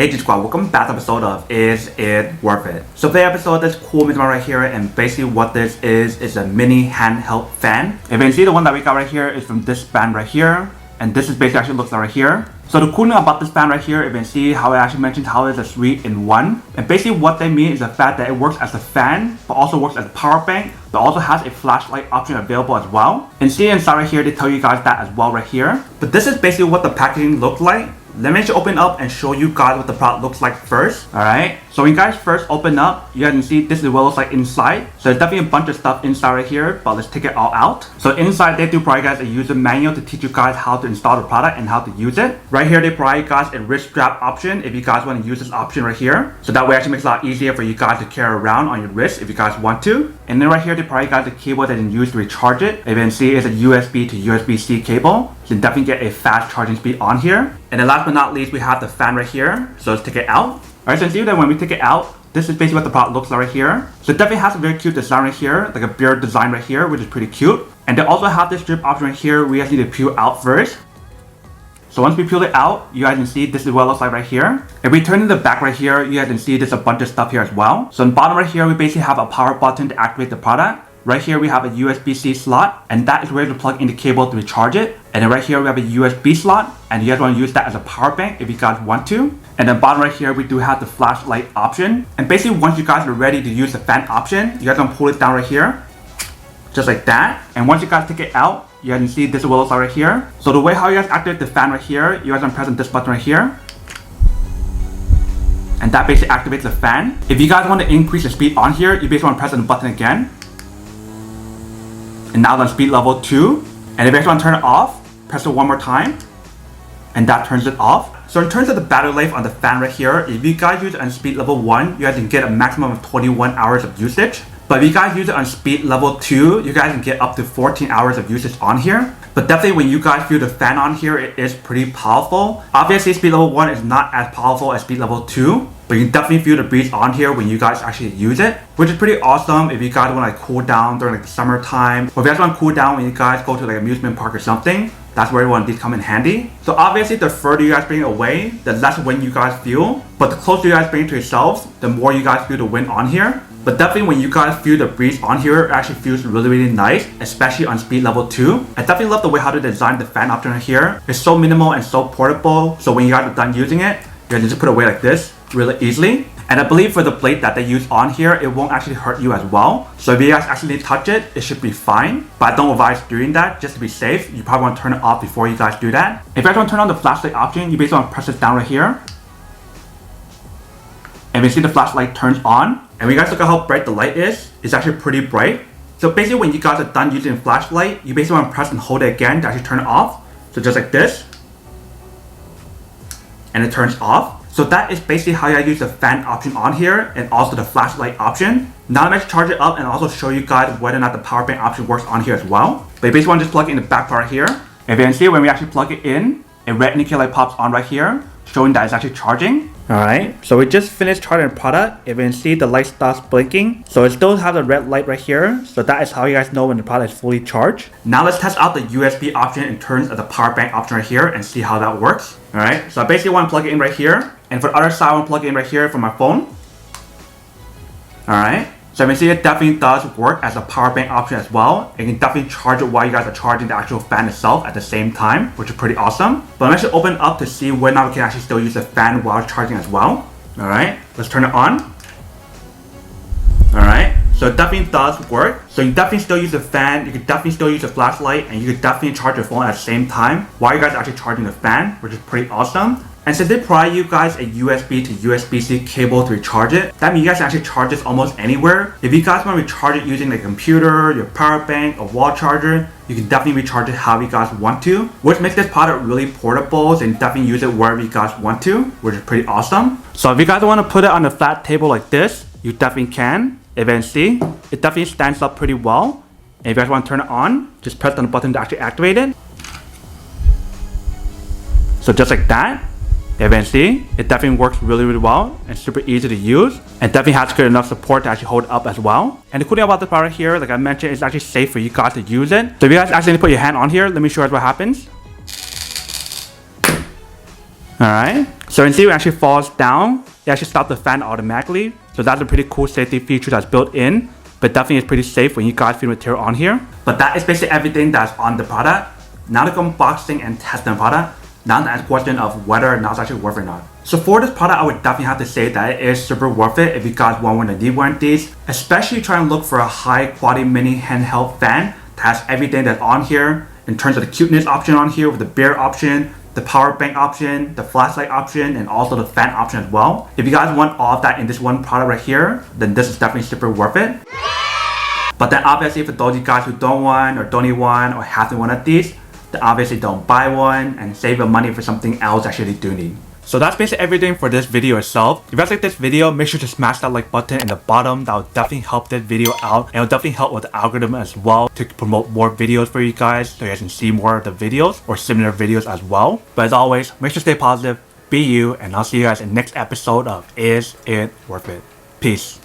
Hey G Squad, welcome back to episode of Is It Worth It? So today's episode, this cool mini right here, and basically what this is a mini handheld fan. If you can see, the one that we got right here is from this brand right here, and this is basically actually looks like right here. So the cool thing about this fan right here, if you can see how I actually mentioned how it's a 3-in-1. And basically what they mean is the fact that it works as a fan, but also works as a power bank, but also has a flashlight option available as well. And see inside right here, they tell you guys that as well right here. But this is basically what the packaging looks like. Let me just open up and show you guys what the product looks like first. Alright, so when you guys first open up, you guys can see this is what it looks like inside. So there's definitely a bunch of stuff inside right here, but let's take it all out. So inside they do provide you guys a user manual to teach you guys how to install the product and how to use it. Right here they provide you guys a wrist strap option if you guys want to use this option right here. So that way actually makes it a lot easier for you guys to carry around on your wrist if you guys want to. And then right here they provide you guys a cable that you can use to recharge it. If you can see, it's a USB to USB-C cable. So you definitely get a fast charging speed on here. And then last but not least, we have the fan right here. So let's take it out. Alright, so you see that when we take it out, this is basically what the product looks like right here. So it definitely has a very cute design right here, like a beard design right here, which is pretty cute. And they also have this strip option right here. We just need to peel out first. So once we peel it out, you guys can see this is what it looks like right here. If we turn to the back right here, you guys can see there's a bunch of stuff here as well. So on the bottom right here, we basically have a power button to activate the product. Right here we have a USB-C slot, and that is where to plug in the cable to recharge it. And then right here we have a USB slot, and you guys want to use that as a power bank if you guys want to. And then bottom right here we do have the flashlight option. And basically once you guys are ready to use the fan option, you guys want to pull it down right here, just like that. And once you guys take it out, you guys can see this is what it looks like right here. So the way how you guys activate the fan right here, you guys want to press on this button right here. And that basically activates the fan. If you guys want to increase the speed on here, you basically want to press on the button again. And now it's on speed level 2. And if you guys want to turn it off, press it one more time. And that turns it off. So in terms of the battery life on the fan right here, if you guys use it on speed level 1, you guys can get a maximum of 21 hours of usage. But if you guys use it on speed level 2, you guys can get up to 14 hours of usage on here. But definitely when you guys feel the fan on here, it is pretty powerful. Obviously speed level 1 is not as powerful as speed level 2. But you can definitely feel the breeze on here when you guys actually use it, which is pretty awesome if you guys want to like cool down during like the summertime, or if you guys want to cool down when you guys go to like amusement park or something. That's where one of these come in handy. So obviously the further you guys bring it away, the less wind you guys feel. But the closer you guys bring it to yourselves, the more you guys feel the wind on here. But definitely when you guys feel the breeze on here, it actually feels really nice, especially on speed level 2. I definitely love the way how they designed the fan option right here. It's so minimal and so portable, so when you guys are done using it, you can just put it away like this really easily. And I believe for the blade that they use on here, it won't actually hurt you as well. So if you guys actually touch it, it should be fine. But I don't advise doing that just to be safe. You probably want to turn it off before you guys do that. If you guys want to turn on the flashlight option, you basically want to press it down right here. And you see the flashlight turns on. And when you guys look at how bright the light is, it's actually pretty bright. So basically when you guys are done using the flashlight, you basically want to press and hold it again to actually turn it off. So just like this. And it turns off. So that is basically how I use the fan option on here, and also the flashlight option. Now I'm going to charge it up and also show you guys whether or not the power bank option works on here as well. But you basically want to just plug it in the back part here. If you can see, when we actually plug it in, a red indicator light pops on right here, showing that it's actually charging. Alright, so we just finished charging the product. If you can see, the light starts blinking. So it still has a red light right here. So that is how you guys know when the product is fully charged. Now let's test out the USB option in terms of the power bank option right here and see how that works. Alright, so I basically want to plug it in right here. And for the other side, I want to plug it in right here for my phone. Alright, so you can see it definitely does work as a power bank option as well. You can definitely charge it while you guys are charging the actual fan itself at the same time, which is pretty awesome. But I'm actually open up to see whether or not we can actually still use the fan while charging as well. Alright, let's turn it on. Alright, so it definitely does work. So you definitely still use the fan, you can definitely still use the flashlight, and you can definitely charge your phone at the same time while you guys are actually charging the fan, which is pretty awesome. And since they provide you guys a USB to USB-C cable to recharge it, that means you guys can actually charge this almost anywhere. If you guys want to recharge it using a computer, your power bank, a wall charger, you can definitely recharge it however you guys want to, which makes this product really portable, so you can definitely use it wherever you guys want to, which is pretty awesome. So if you guys want to put it on a flat table like this, you definitely can. If you can see, it definitely stands up pretty well. And if you guys want to turn it on, just press on the button to actually activate it. So just like that. If you can see, it definitely works really well and super easy to use, and definitely has good enough support to actually hold it up as well. And the cool thing about this product here, like I mentioned, is actually safe for you guys to use it. So if you guys actually need to put your hand on here, let me show you what happens. Alright, so you can see it actually falls down. It actually stops the fan automatically. So that's a pretty cool safety feature that's built in. But definitely it's pretty safe when you guys feel material on here. But that is basically everything that's on the product. Now to go unboxing and testing the product. Now to answer the question of whether or not it's actually worth it or not. So for this product, I would definitely have to say that it is super worth it if you guys want one or need one of these. Especially trying to look for a high quality mini handheld fan that has everything that's on here. In terms of the cuteness option on here with the beer option, the power bank option, the flashlight option, and also the fan option as well. If you guys want all of that in this one product right here, then this is definitely super worth it. But then obviously for those of you guys who don't want or don't need one or have one of these, then obviously don't buy one and save your money for something else that you actually do need. So that's basically everything for this video itself. If you guys like this video, make sure to smash that like button in the bottom. That will definitely help this video out, and it will definitely help with the algorithm as well to promote more videos for you guys so you guys can see more of the videos or similar videos as well. But as always, make sure to stay positive, be you, and I'll see you guys in the next episode of Is It Worth It? Peace.